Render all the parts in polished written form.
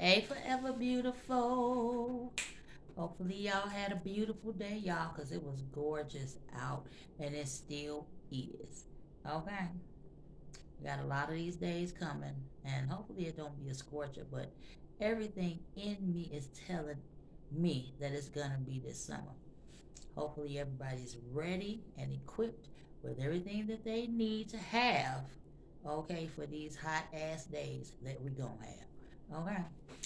Hey, forever beautiful. Hopefully, y'all had a beautiful day, y'all, because it was gorgeous out and it still is. Okay. We got a lot of these days coming, and hopefully, it don't be a scorcher, but everything in me is telling me that it's gonna be this summer. Hopefully, everybody's ready and equipped with everything that they need to have, okay, for these hot ass days that we gonna have. Okay.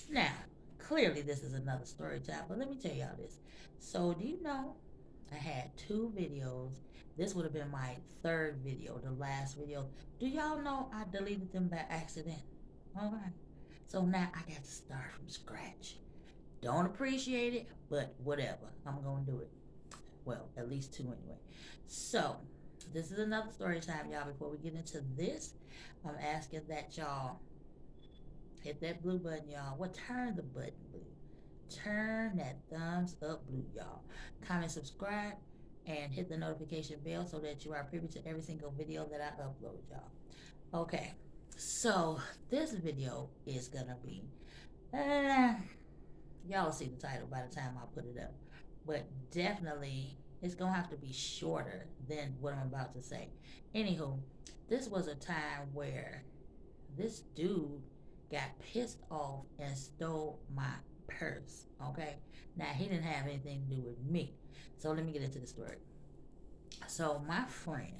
Now, clearly, this is another story time, but let me tell y'all this. So, do you know I had two videos? This would have been my third video, the last video. Do y'all know I deleted them by accident? Okay. So now I got to start from scratch. Don't appreciate it, but whatever. I'm going to do it. Well, at least two anyway. So, this is another story time, y'all. Before we get into this, I'm asking that y'all hit that blue button, y'all. Well, turn the button blue. Turn that thumbs up blue, y'all. Comment, subscribe, and hit the notification bell so that you are privy to every single video that I upload, y'all. Okay, so this video is gonna be, uh, y'all will see the title by the time I put it up, but definitely it's gonna have to be shorter than what I'm about to say. Anywho, this was a time where this dude got pissed off and stole my purse. Okay, now he didn't have anything to do with me, so let me get into the story. So my friend,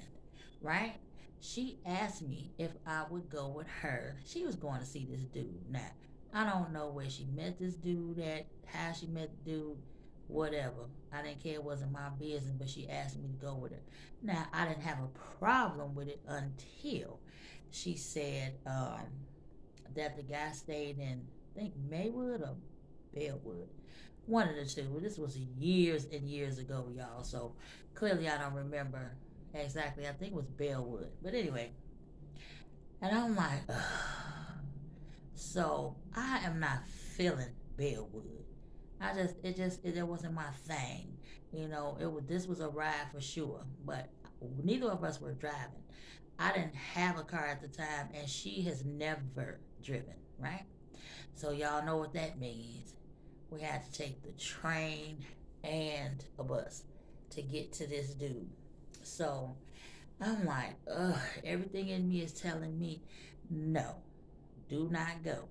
right? She asked me if I would go with her. She was going to see this dude. Now, I don't know where she met this dude at, how she met the dude, whatever. I didn't care, it wasn't my business, but she asked me to go with her. Now, I didn't have a problem with it until she said that the guy stayed in, I think, Maywood or Bellwood. One of the two. This was years and years ago, y'all. So clearly I don't remember exactly. I think it was Bellwood. But anyway, and I'm like, ugh. So I am not feeling Bellwood. It wasn't my thing. This was a ride for sure. But neither of us were driving. I didn't have a car at the time, and she has never driven, right? So y'all know what that means. We had to take the train and a bus to get to this dude. So I'm like, ugh, everything in me is telling me, no, do not go.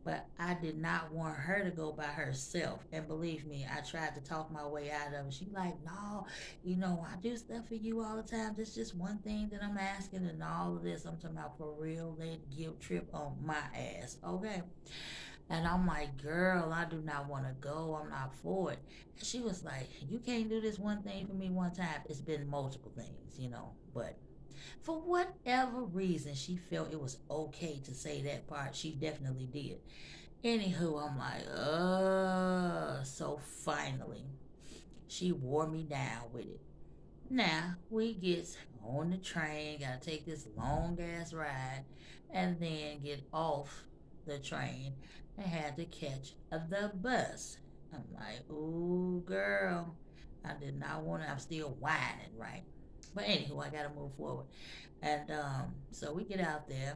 But I did not want her to go by herself. And believe me, I tried to talk my way out of it. She like, no, I do stuff for you all the time. This just one thing that I'm asking and all of this. I'm talking about for real. They guilt trip on my ass. Okay. And I'm like, girl, I do not want to go. I'm not for it. And she was like, you can't do this one thing for me one time. It's been multiple things. But for whatever reason, she felt it was okay to say that part. She definitely did. Anywho, I'm like, so finally, she wore me down with it. Now, we get on the train, gotta take this long ass ride, and then get off the train and had to catch the bus. I'm like, ooh, girl, I did not want to, I'm still whining, right? But anywho, I gotta move forward. And so we get out there,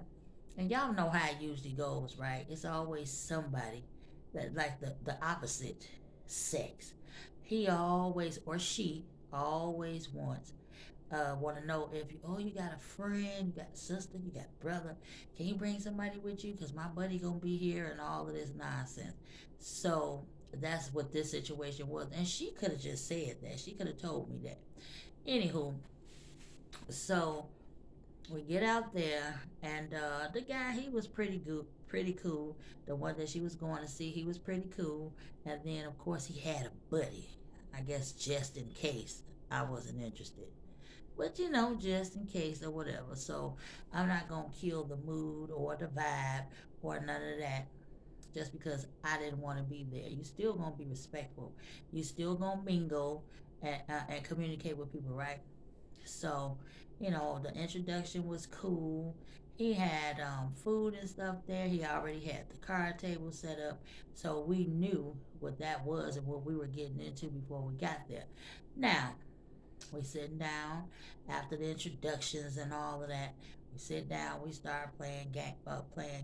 and y'all know how it usually goes, right? It's always somebody that, like the opposite sex. He always, or she always want to know if you got a friend, you got a sister, you got a brother. Can you bring somebody with you? Because my buddy gonna be here and all of this nonsense. So that's what this situation was, and she could have just said that. She could have told me that. Anywho, so we get out there, and the guy, he was pretty good, pretty cool. The one that she was going to see, he was pretty cool. And then of course he had a buddy, I guess, just in case I wasn't interested, but just in case or whatever. So I'm not gonna kill the mood or the vibe or none of that just because I didn't want to be there. You still gonna be respectful. You still gonna mingle and communicate with people, right? So, the introduction was cool. He had food and stuff there. He already had the card table set up. So we knew what that was and what we were getting into before we got there. Now, we sitting down after the introductions and all of that. We sit down, we start playing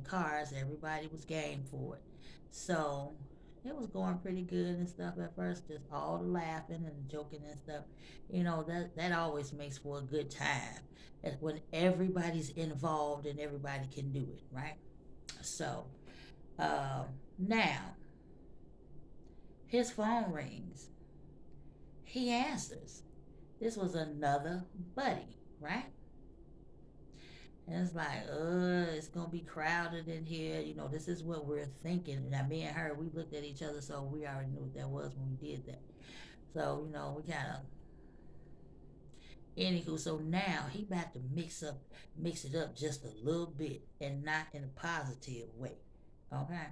cards. Everybody was game for it. So it was going pretty good and stuff at first, just all the laughing and joking and stuff. That always makes for a good time. That's when everybody's involved and everybody can do it, right? So now his phone rings. He answers. This was another buddy, right? And it's like, it's gonna be crowded in here. This is what we're thinking. Now, me and her, we looked at each other, so we already knew what that was when we did that. So, we kind of, anywho. So now he about to mix it up just a little bit, and not in a positive way. Okay.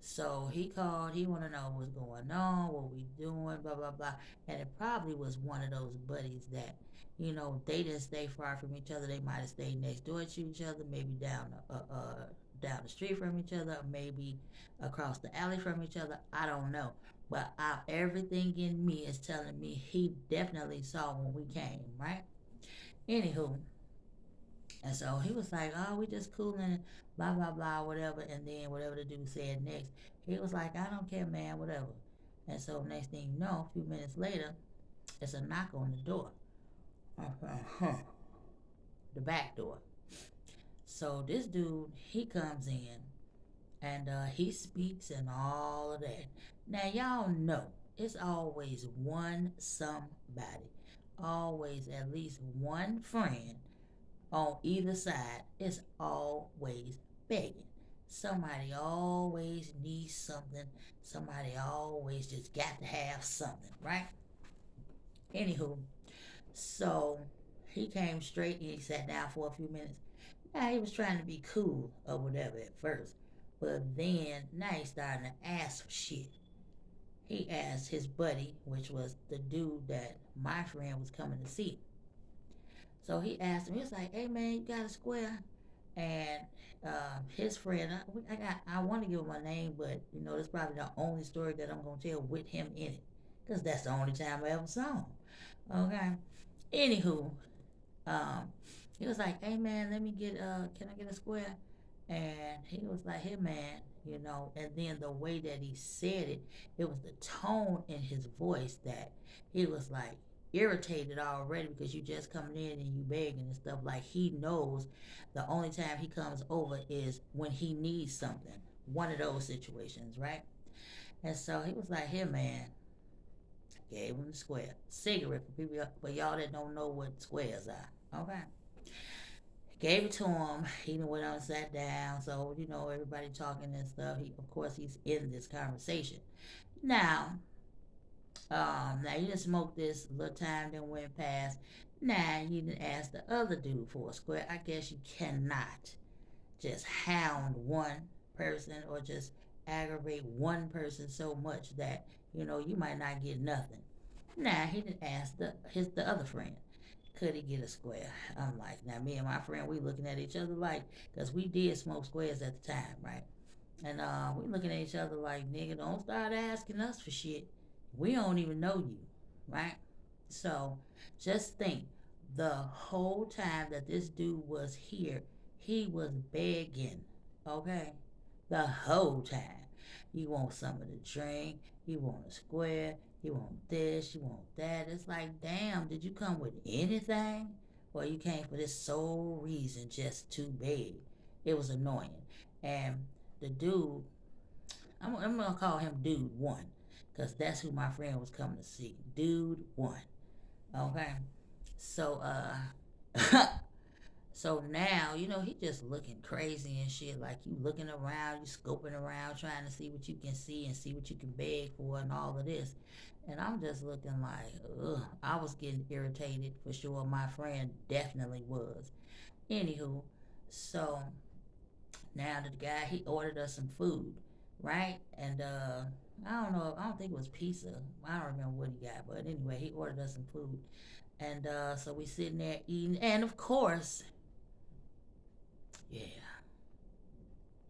So he called. He want to know what's going on, what we doing, blah blah blah. And it probably was one of those buddies that, they didn't stay far from each other. They might have stayed next door to each other, maybe down the street from each other, or maybe across the alley from each other. I don't know. But everything in me is telling me he definitely saw when we came, right? Anywho, and so he was like, "Oh, we just cooling, blah blah blah, whatever." And then whatever the dude said next, he was like, "I don't care, man, whatever." And so next thing you know, a few minutes later, it's a knock on the door, the back door. So this dude, he comes in and he speaks and all of that. Now y'all know it's always one somebody, always at least one friend on either side is always begging. Somebody always needs something. Somebody always just got to have something, right? Anywho, so he came straight and he sat down for a few minutes. Now he was trying to be cool or whatever at first, but then now he's starting to ask for shit. He asked his buddy, which was the dude that my friend was coming to see. So he asked him, he was like, "Hey man, you got a square?" And his friend, I want to give him a name, but that's probably the only story that I'm gonna tell with him in it, cause that's the only time I ever saw him. Okay. Anywho, um, he was like, "Hey man, let me get can I get a square?" And he was like, "Hey man," and then the way that he said it, it was the tone in his voice that he was like irritated already because you just coming in and you begging and stuff. Like he knows the only time he comes over is when he needs something. One of those situations, right? And so he was like, "Here, man," gave him the square cigarette for people for y'all that don't know what squares are. Okay. Gave it to him. He went on and sat down. So, everybody talking and stuff. Of course, he's in this conversation. Now, now you didn't smoke this. A little time then went past. Now you didn't ask the other dude for a square. I guess you cannot just hound one person or just aggravate one person so much that you might not get nothing. Now he didn't ask the other friend, could he get a square? I'm like, now me and my friend, we looking at each other like, because we did smoke squares at the time, right? And we looking at each other like, nigga, don't start asking us for shit. We don't even know you, right? So just think, the whole time that this dude was here, he was begging, okay? The whole time. You want something to drink, you want a square, you want this, you want that. It's like, damn, did you come with anything? Or you came for this sole reason just to beg? It was annoying. And the dude, I'm gonna call him Dude One, because that's who my friend was coming to see. Dude One. Okay. So so now, he just looking crazy and shit. Like you looking around, you scoping around, trying to see what you can see and see what you can beg for and all of this. And I'm just looking like, ugh. I was getting irritated for sure. My friend definitely was. Anywho, so now the guy, he ordered us some food, right? And I don't know, I don't think it was pizza. I don't remember what he got, but anyway, he ordered us some food. And so we sitting there eating, and of course, yeah,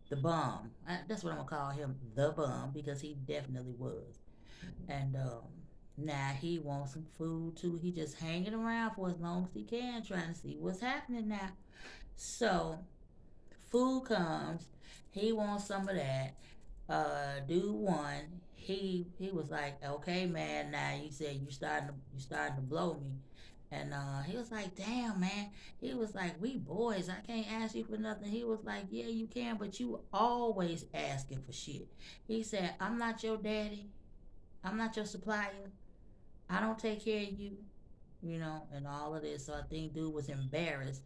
the bum. That's what I'm gonna call him, the bum, because he definitely was. And now he wants some food too. He just hanging around for as long as he can, trying to see what's happening now. So food comes, he wants some of that. Dude one, he was like, okay, man, now you said you starting to blow me. And he was like, damn, man. He was like, we boys, I can't ask you for nothing. He was like, yeah, you can, but you always asking for shit. He said, I'm not your daddy. I'm not your supplier. I don't take care of you, and all of this. So I think dude was embarrassed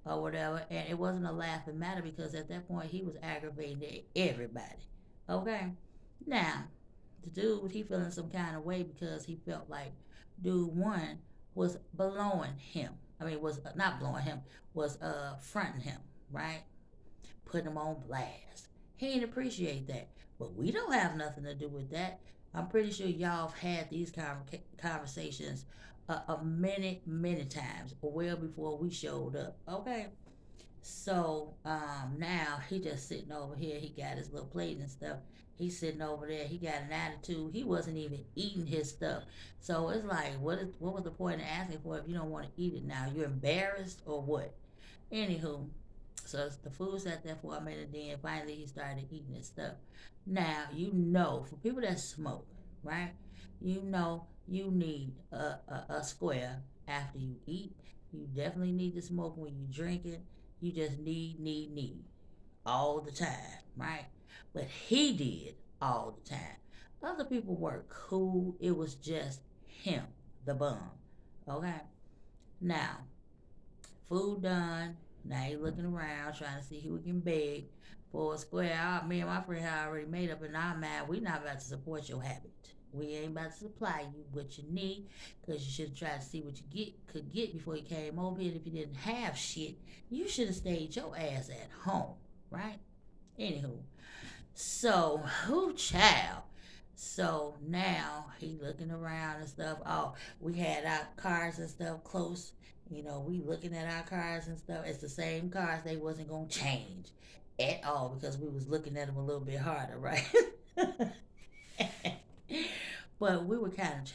or whatever. And it wasn't a laughing matter because at that point he was aggravating everybody. Okay? Now, the dude, he feeling some kind of way because he felt like dude one was blowing him. I mean, was not blowing him, was fronting him, right? Putting him on blast. He didn't appreciate that. But we don't have nothing to do with that. I'm pretty sure y'all have had these conversations many times, well before we showed up. Okay, so now he just sitting over here. He got his little plate and stuff. He's sitting over there. He got an attitude. He wasn't even eating his stuff. So it's like, what was the point of asking for if you don't want to eat it now? You're embarrassed or what? Anywho, so the food sat there for a minute. Then finally he started eating his stuff. Now for people that smoke, right? You need a square after you eat. You definitely need to smoke when you drink it. You just need all the time, right? But he did all the time. Other people were cool. It was just him, the bum. Okay? Now, food done. Now he looking around trying to see who he can beg for a square. Me and my friend had already made up in our mind. We not about to support your habit. We ain't about to supply you what you need because you should try to see what you could get before you came over here. If you didn't have shit, you should have stayed your ass at home, right? Anywho, so who child? So now he looking around and stuff. Oh, we had our cars and stuff close. We looking at our cars and stuff. It's the same cars. They wasn't gonna change at all because we was looking at them a little bit harder, right? But we were kind of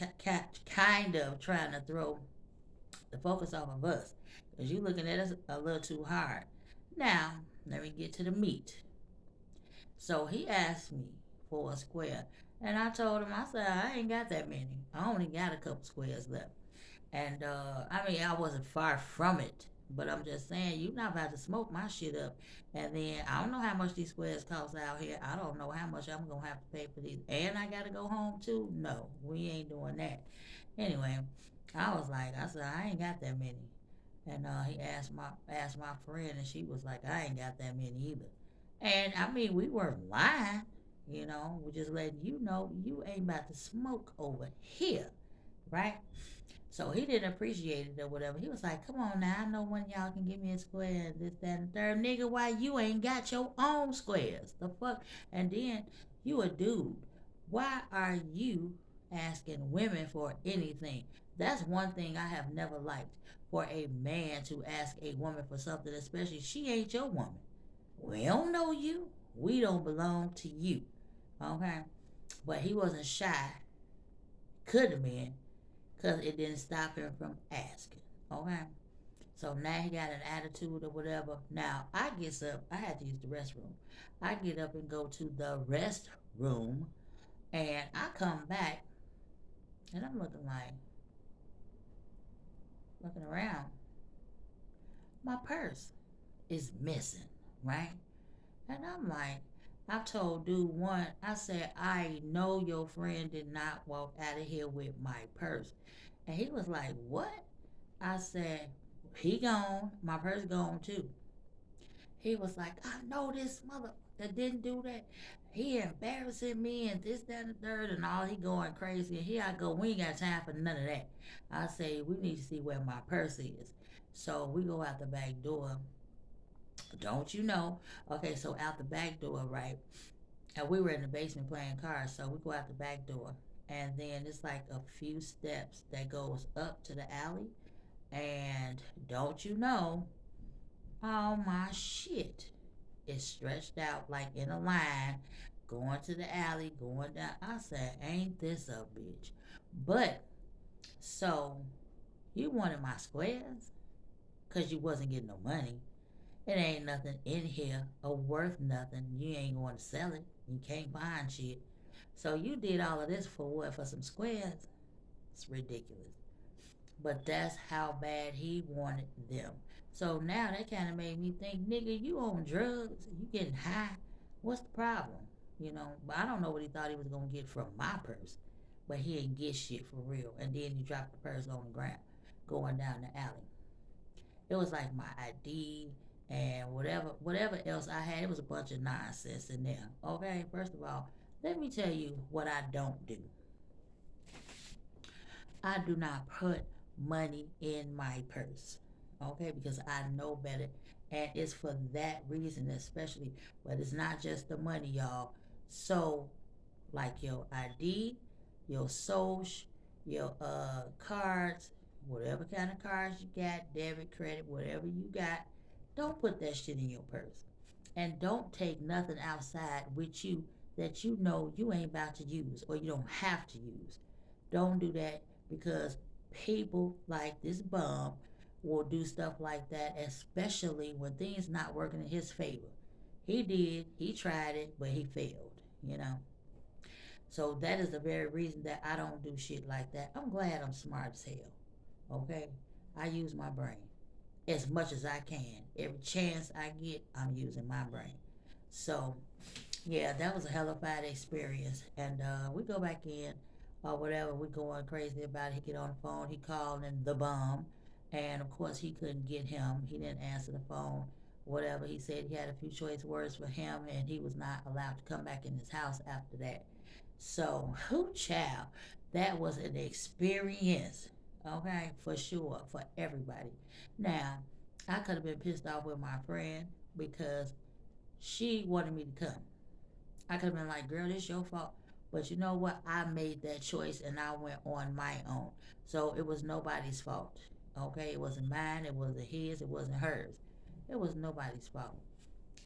trying to throw the focus off of us because you looking at us a little too hard. Now, let me get to the meat. So he asked me for a square, and I told him, I said, I ain't got that many. I only got a couple squares left. And I mean, I wasn't far from it, but I'm just saying, you not about to smoke my shit up. And then I don't know how much these squares cost out here. I don't know how much I'm gonna have to pay for these, and I gotta go home too. No, we ain't doing that. Anyway, I said, I ain't got that many. And he asked my friend, and she was like, I ain't got that many either. And I mean, we weren't lying. We're just letting you know you ain't about to smoke over here, right? So he didn't appreciate it or whatever. He was like, come on now, I know one of y'all can give me a square and this, that, and the third. Nigga, why you ain't got your own squares? The fuck? And then you a dude. Why are you asking women for anything? That's one thing I have never liked. For a man to ask a woman for something, especially she ain't your woman. We don't know you. We don't belong to you. Okay? But he wasn't shy. Could have been. Because it didn't stop him from asking. Okay? So now he got an attitude or whatever. Now I gets up. I had to use the restroom. I get up and go to the restroom. And I come back. And I'm looking around. My purse is missing. Right? And I'm like, I told dude one, I said, I know your friend did not walk out of here with my purse. And he was like, what? I said, he gone. My purse gone too. He was like, I know this mother that didn't do that. He embarrassing me and this, that, and the third and all. He going crazy. And here I go. We ain't got time for none of that. I say, we need to see where my purse is. So we go out the back door. Don't you know? Okay, so out the back door, right? And we were in the basement playing cards, so we go out the back door, and then it's like a few steps that goes up to the alley. And don't you know, all my shit is stretched out like in a line, going to the alley, going down. I said, ain't this a bitch? But so you wanted my squares because you wasn't getting no money. It ain't nothing in here or worth nothing. You ain't going to sell it. You can't find shit. So you did all of this for what? For some squares? It's ridiculous. But that's how bad he wanted them. So now that kind of made me think, nigga, you on drugs, you getting high. What's the problem? You know, but I don't know what he thought he was gonna get from my purse, but he didn't get shit for real. And then he dropped the purse on the ground, going down the alley. It was like my ID and whatever else I had. It was a bunch of nonsense in there. Okay, first of all, let me tell you what I don't do. I do not put money in my purse. Okay, because I know better. And it's for that reason, especially. But it's not just the money, y'all. So, like your ID, your social, your cards, whatever kind of cards you got, debit, credit, whatever you got, don't put that shit in your purse. And don't take nothing outside with you that you know you ain't about to use or you don't have to use. Don't do that because people like this bum will do stuff like that, especially when things not working in his favor. He did, he tried it, but he failed, you know. So that is the very reason that I don't do shit like that. I'm glad I'm smart as hell. Okay? I use my brain as much as I can. Every chance I get, I'm using my brain. So yeah, that was a hell of a experience. And we go back in or whatever. We going crazy about it. He get on the phone. He calling the bum. And of course, he couldn't get him. He didn't answer the phone. Whatever. He said he had a few choice words for him and he was not allowed to come back in his house after that. So, who child, that was an experience. Okay, for sure, for everybody. Now, I could have been pissed off with my friend because she wanted me to come. I could have been like, girl, this your fault. But you know what? I made that choice and I went on my own. So it was nobody's fault. Okay? It wasn't mine. It wasn't his. It wasn't hers. It was nobody's fault.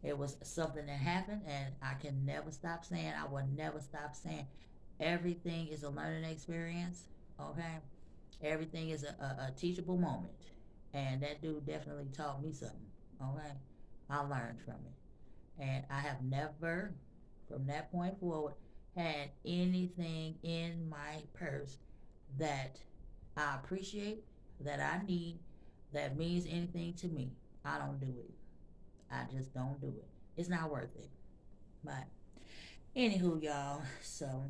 It was something that happened and I can never stop saying, I will never stop saying, everything is a learning experience. Okay? Everything is a teachable moment. And that dude definitely taught me something. Okay? I learned from it. And I have never, from that point forward, had anything in my purse that I appreciate, that I need, that means anything to me. I don't do it. I just don't do it. It's not worth it. But anywho, y'all. So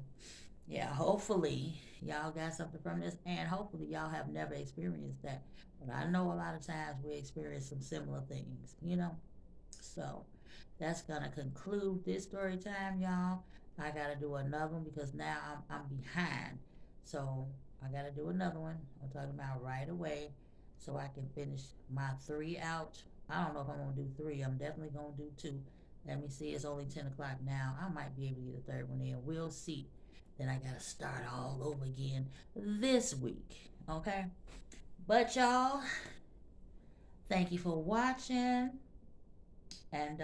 yeah, hopefully y'all got something from this, and hopefully y'all have never experienced that. But I know a lot of times we experience some similar things, you know. So that's gonna conclude this story time, y'all. I gotta do another one because now I'm behind. So I gotta do another one. I'm talking about right away, so I can finish my three out. I don't know if I'm gonna do three. I'm definitely gonna do two. Let me see. It's only 10 o'clock now. I might be able to get a third one in. We'll see. Then I gotta start all over again this week. Okay. But y'all, thank you for watching, and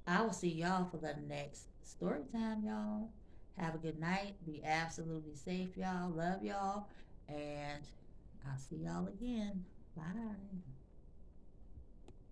I will see y'all for the next story time, y'all. Have a good night. Be absolutely safe, y'all. Love y'all. And I'll see y'all again. Bye.